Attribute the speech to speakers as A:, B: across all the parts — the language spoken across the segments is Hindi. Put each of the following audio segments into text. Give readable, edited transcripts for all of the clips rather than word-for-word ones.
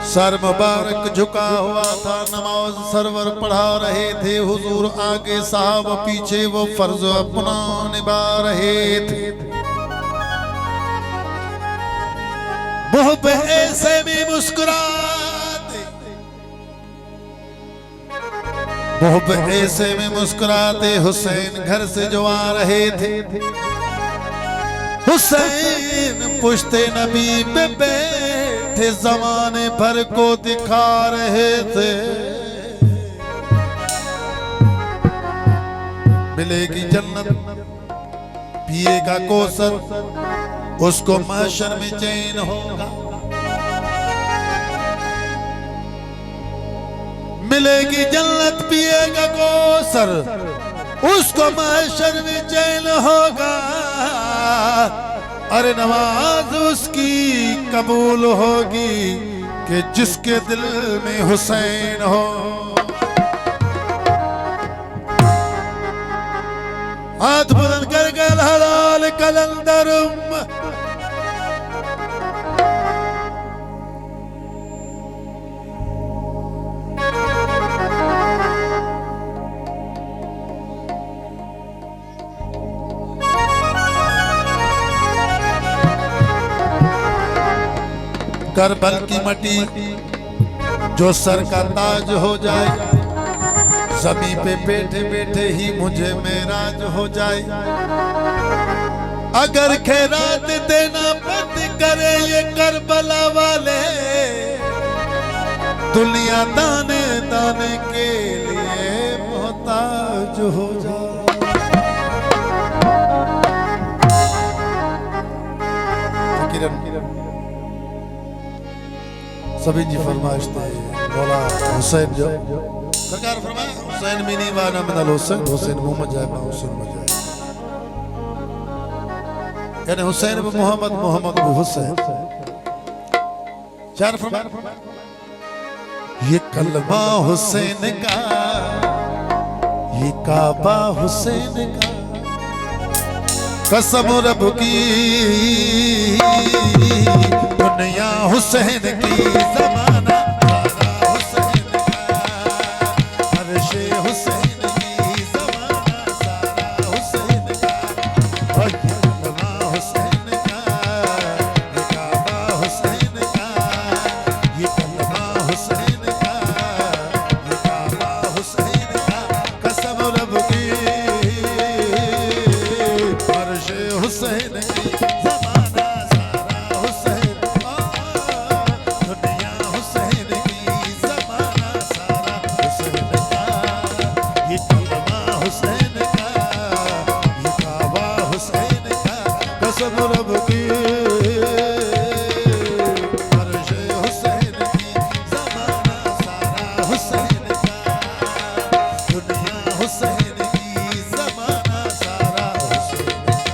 A: सर मुबारक झुका हुआ था, नमाज सरवर पढ़ा रहे थे, हुजूर आगे साहब पीछे वो फर्ज अपना निभा रहे थे। मुंह पे ऐसे भी मुस्कुराते, मुंह पे ऐसे में मुस्कुराते हुसैन घर से जो आ रहे थे। हुसैन पुश्ते नबी पे बैठे जमाने भर को दिखा रहे थे। मिलेगी जन्नत, पिएगा कौसर, उसको महशर में चैन होगा। मिलेगी जन्नत, पिएगा कौसर, उसको महशर में चैन होगा। अरे नमाज उसकी कबूल होगी कि जिसके दिल में हुसैन हो। हाथ बुलंद कर गल हलाल कलंदरुम, करबल की मटी जो सर का ताज हो जाए, ज़मीं पे बैठे बैठे ही मुझे मेराज हो जाए। अगर खैरात देना बंद करे ये करबला वाले, दुनिया दाने दाने के लिए मोहताज हो जाए। सभी जी फरमाइश थे मौला हुसैन जो सरकार फरमाए, हुसैन मिनी वाना मिनल हुसैन, हुसैन मोहम्मद जाए बा हुसैन मजाए, यानी हुसैन बन मोहम्मद, मोहम्मद बन हुसैन। चार फरमाए, ये कलमा हुसैन का, ये काबा हुसैन का, कसम रब की दुनिया हुसैन की, जमाना सारा हुसैन का, अर्शे हुसैन की, जमाना सारा हुसैन का, और ये कलमा हुसैन का, ये काबा हुसैन का, ये कलमा हुसैन का, ये काबा हुसैन का, कसम रब की अर्शे हुसैन की, जमाना सारा हुसैन, दुनिया हुसैन की, जमाना सारा हुसैन का, ये कलमा हुसैन का, ये काबा हुसैन का, कसम रब की अर्शे हुसैन की, जमाना सारा हुसैन का, दुनिया हुसैन की, जमाना सारा हुसैन का।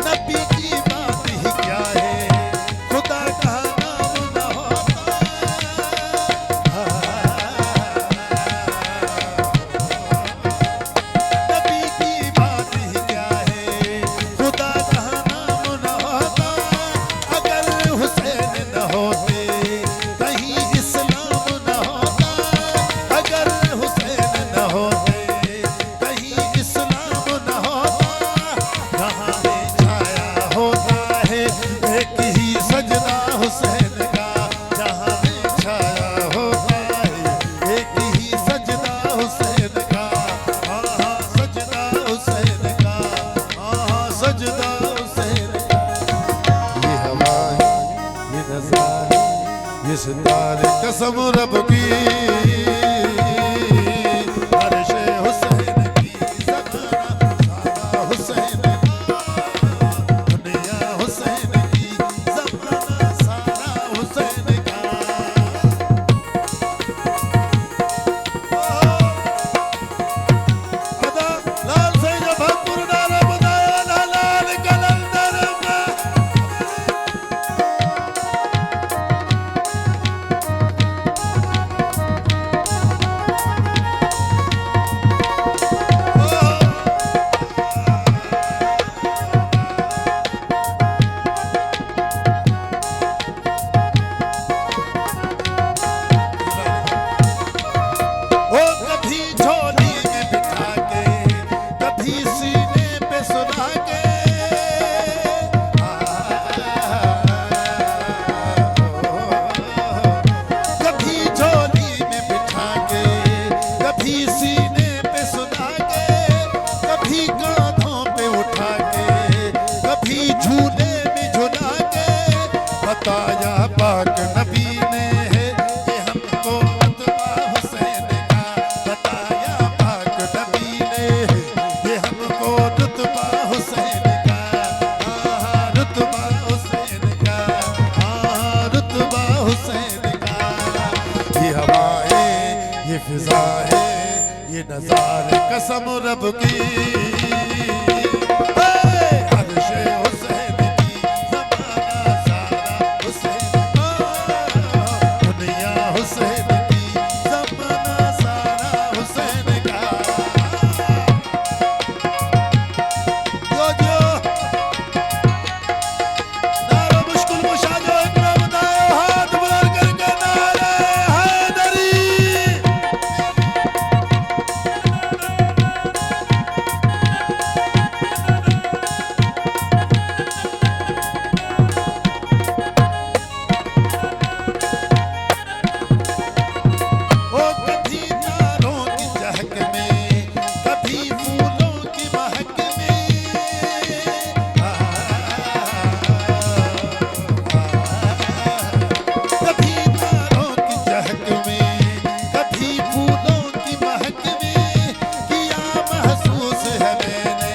A: नबी की बात ही क्या है, खुदा का नाम न होता। नबी की बात ही क्या है, खुदा का नाम न होता। अगर हुसैन न होते कहीं इस्लाम न होता। अगर हुसैन न होते कहीं इस्लाम न होता। कहाँ में छाया होता है एक ही सजदा हुसैन का, जहाँ में छाया होता है एक ही सजदा हुसैन का। हाँ सजदा हुसैन का, हाँ सजदा हुसैन का। ये हवा है, ये नज़ा है, ये सितारे, कसम रब की अर्शे हुसैन की, कसम रब की हर्षे हुसैन की ज़माना सारा हुसैन का दुनिया हुसैन की ज़माना सारा हुसैन का जो नारा मुश्किल मुशा जो इकरा बताए हाथ बुलंद करके नारे हैदरी ओ कभी तारों की चहक में कभी फूलों की महक में कभी तारों की चहक में कभी फूलों की महक में किया महसूस है मैंने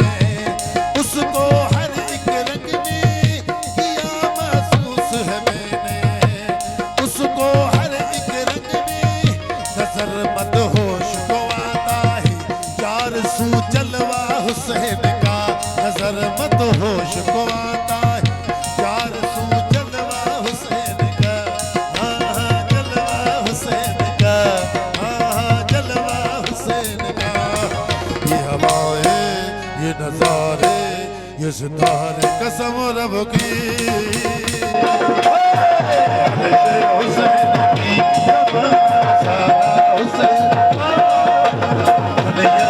A: उसको हर एक रंग में किया महसूस है मैंने उसको हर एक रंग में नजर मत होश को आता है चार सू जलवा हुसैन का नजर मत होश को आता है चार सू जलवा हुसैन का हाँ जलवा हुसैन का हाँ जलवा हुसैन का ये हवाएं ये नजारे ये सितारे कसम रब की हुसैन की ज़माना सारा हुसैन का दुनिया